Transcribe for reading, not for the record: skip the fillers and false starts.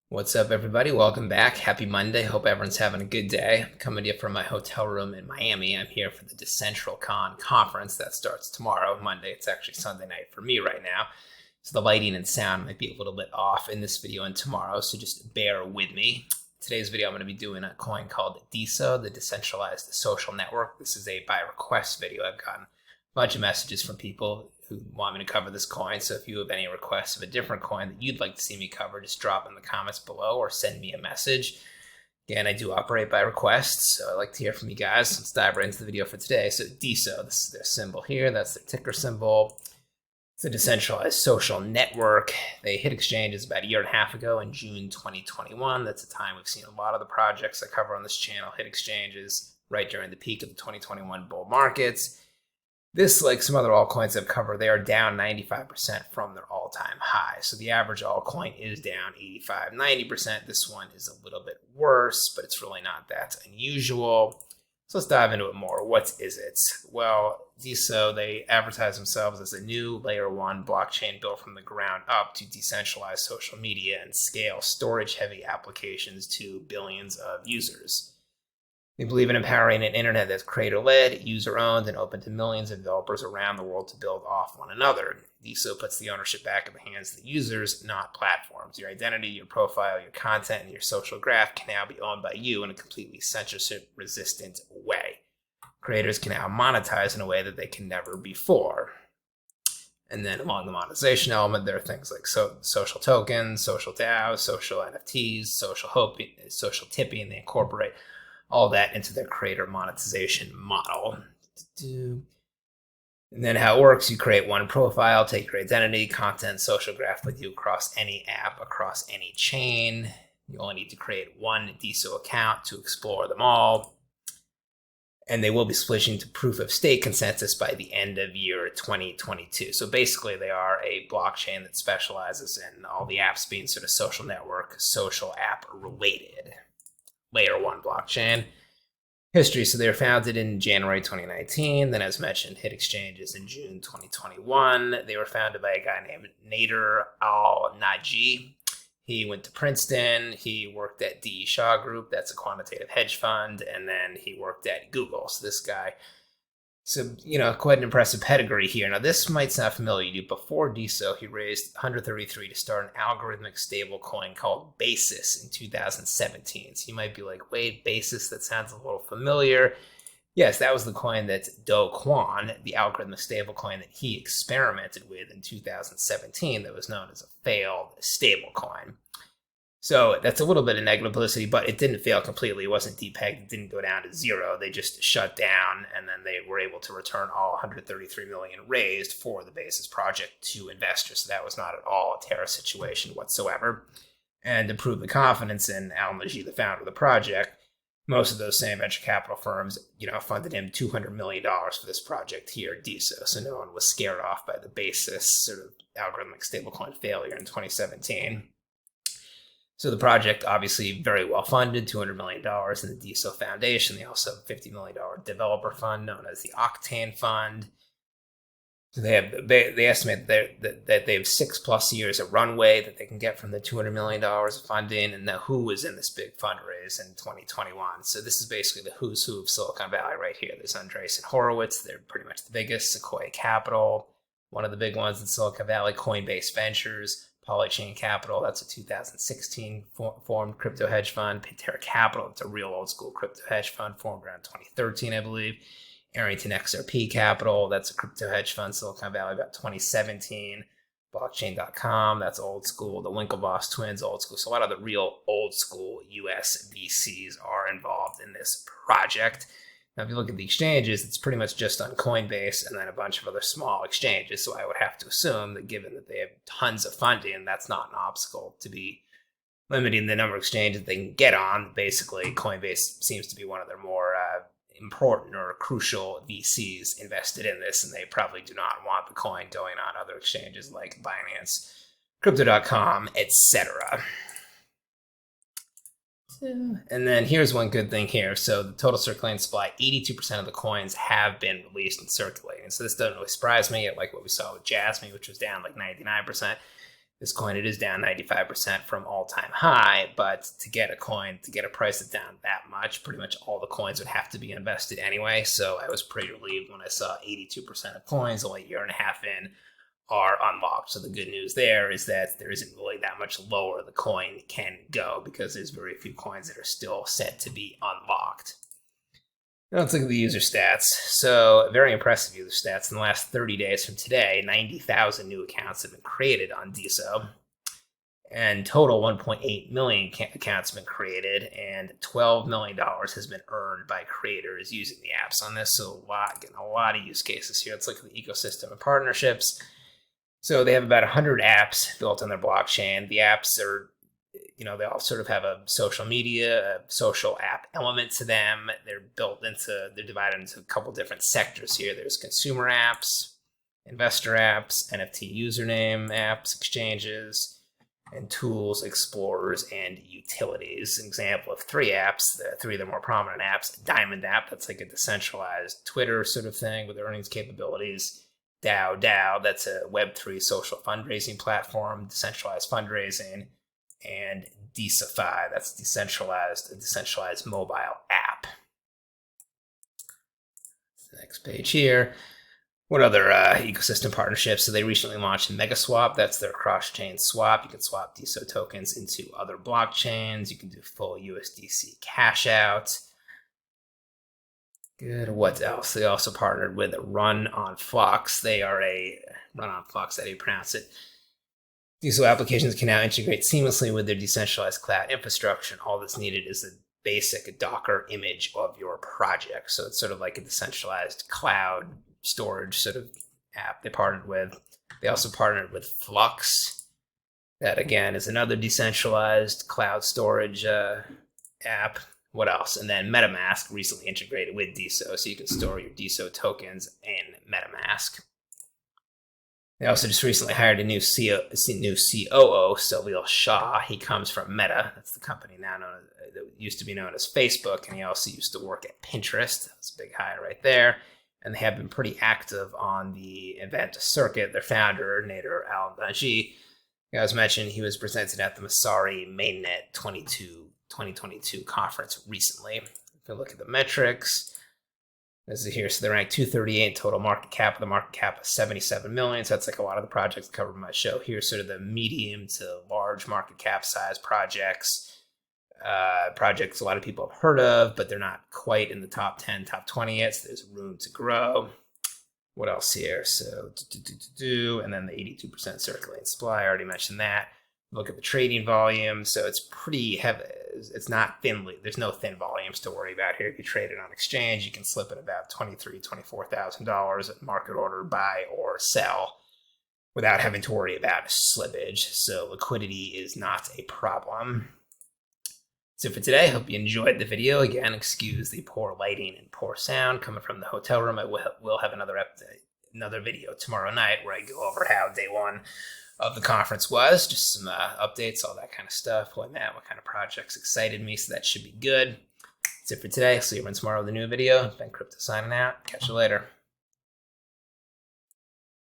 What's up, everybody? Welcome back. Happy Monday. Hope everyone's having a good day. I'm coming to you from my hotel room in Miami. I'm here for the Decentralized conference that starts tomorrow, Monday. It's actually Sunday night for me right now. So the lighting and sound might be a little bit off in this video and tomorrow, so just bear with me. Today's video, I'm going to be doing a coin called DESO, the Decentralized Social Network. This is a by request video. I've gotten a bunch of messages from people who want me to cover this coin. So if you have any requests of a different coin that you'd like to see me cover, just drop in the comments below or send me a message. Again, I do operate by request, so I'd like to hear from you guys. Let's dive right into the video for today. So DESO, this is their symbol here. That's their ticker symbol. It's a decentralized social network. They hit exchanges about a year and a half ago in June 2021. That's a time we've seen a lot of the projects I cover on this channel hit exchanges right during the peak of the 2021 bull markets. This, like some other altcoins I've covered, they are down 95% from their all-time high. So the average altcoin is down 85, 90%. This one is a little bit worse, but it's really not that unusual. So let's dive into it more. What is it? Well, DESO, they advertise themselves as a new layer 1 blockchain built from the ground up to decentralize social media and scale storage-heavy applications to billions of users. They believe in empowering an internet that's creator-led, user-owned, and open to millions of developers around the world to build off one another. DESO puts the ownership back in the hands of the users, not platforms. Your identity, your profile, your content, and your social graph can now be owned by you in a completely censorship-resistant way. Creators can now monetize in a way that they can never before. And then along the monetization element, there are things like social tokens, social DAOs, social NFTs, social tipping. They incorporate all that into their creator monetization model. And then how it works, you create one profile, take your identity, content, social graph with you across any app, across any chain. You only need to create one DESO account to explore them all. And they will be switching to proof of stake consensus by the end of year 2022. So basically they are a blockchain that specializes in all the apps being sort of social network, social app related. Layer 1 blockchain. History, so they were founded in January 2019, then as mentioned, hit exchanges in June 2021. They were founded by a guy named Nader Al-Naji. He went to Princeton, he worked at DESO Group, that's a quantitative hedge fund, and then he worked at Google. So this guy, quite an impressive pedigree here. Now, this might sound familiar to you. Before DESO, he raised 133 to start an algorithmic stable coin called Basis in 2017. So you might be like, wait, Basis, that sounds a little familiar. Yes, that was the coin that Do Kwon, the algorithmic stable coin that he experimented with in 2017 that was known as a failed stable coin. So that's a little bit of negative publicity, but it didn't fail completely. It wasn't depegged. It didn't go down to zero. They just shut down, and then they were able to return all 133 million raised for the Basis project to investors. So that was not at all a terror situation whatsoever. And to prove the confidence in Al-Naji, the founder of the project, most of those same venture capital firms, funded him $200 million for this project here at DESO. So no one was scared off by the Basis sort of algorithmic stablecoin failure in 2017. So the project, obviously very well funded, $200 million in the DESO Foundation. They also have a $50 million developer fund known as the Octane Fund. So they estimate that they have 6+ years of runway that they can get from the $200 million of funding. And now who was in this big fundraise in 2021? So this is basically the who's who of Silicon Valley right here. There's Andreessen Horowitz. They're pretty much the biggest. Sequoia Capital, one of the big ones in Silicon Valley. Coinbase Ventures. Polychain Capital, that's a 2016 formed crypto hedge fund. Pantera Capital, it's a real old school crypto hedge fund formed around 2013, I believe. Arrington XRP Capital, that's a crypto hedge fund, Silicon Valley, about 2017. Blockchain.com, that's old school. The Winklevoss twins, old school. So a lot of the real old school US VCs are involved in this project. Now, if you look at the exchanges, it's pretty much just on Coinbase and then a bunch of other small exchanges. So I would have to assume that given that they have tons of funding, that's not an obstacle to be limiting the number of exchanges they can get on. Basically, Coinbase seems to be one of their more important or crucial VCs invested in this, and they probably do not want the coin going on other exchanges like Binance, Crypto.com, etc. And then here's one good thing here. So the total circulating supply, 82% of the coins have been released and circulating. So this doesn't really surprise me, like what we saw with Jasmine, which was down like 99%. This coin, it is down 95% from all-time high, but to get a coin, to get a price that's down that much, pretty much all the coins would have to be invested anyway. So I was pretty relieved when I saw 82% of coins only a year and a half in are unlocked. So the good news there is that there isn't really that much lower the coin can go, because there's very few coins that are still set to be unlocked. Now let's look at the user stats. So very impressive user stats. In the last 30 days from today, 90,000 new accounts have been created on DESO. And total 1.8 million accounts have been created, and $12 million has been earned by creators using the apps on this. So getting a lot of use cases here. Let's look at the ecosystem and partnerships. So they have about 100 apps built on their blockchain. The apps are, they all sort of have a social media, a social app element to them. They're divided into a couple different sectors here. There's consumer apps, investor apps, NFT username apps, exchanges, and tools, explorers, and utilities. An example of three apps, three of the more prominent apps: Diamond app, that's like a decentralized Twitter sort of thing with earnings capabilities. DAO, that's a Web3 social fundraising platform, decentralized fundraising. And DESO, that's a decentralized mobile app. Next page here. What other ecosystem partnerships? So they recently launched MegaSwap. That's their cross-chain swap. You can swap DESO tokens into other blockchains. You can do full USDC cash out. Good. What else? They also partnered with Run on Flux. They are Run on Flux, how do you pronounce it? DESO applications can now integrate seamlessly with their decentralized cloud infrastructure. And all that's needed is a basic Docker image of your project. So it's sort of like a decentralized cloud storage sort of app they partnered with. They also partnered with Flux. That, again, is another decentralized cloud storage app. What else? And then MetaMask recently integrated with DESO, so you can store your DESO tokens in MetaMask. They also just recently hired a new COO, Salil Shah. He comes from Meta. That's the company now that used to be known as Facebook, and he also used to work at Pinterest. That's a big hire right there. And they have been pretty active on the event circuit. Their founder, Nader Al-Naji, as mentioned, he was presented at the Masari Mainnet 2022 conference recently. If you look at the metrics, this is here. So they're ranked 238 in total market cap. The market cap is 77 million. So that's like a lot of the projects covered in my show here. Sort of the medium to large market cap size projects. Projects a lot of people have heard of, but they're not quite in the top 10, top 20 yet. So there's room to grow. What else here? So, and then the 82% circulating supply. I already mentioned that. Look at the trading volume. So it's pretty heavy. It's not thinly. There's no thin volumes to worry about here. If you trade it on exchange, you can slip at about $23,000, $24,000 at market order, buy or sell, without having to worry about slippage. So liquidity is not a problem. So for today, I hope you enjoyed the video. Again, excuse the poor lighting and poor sound coming from the hotel room. I will have another video tomorrow night where I go over how day one of the conference was. Just some updates, all that kind of stuff. What kind of projects excited me, so that should be good. That's it for today. I'll see you tomorrow with a new video. Ben Crypto signing out. Catch you later.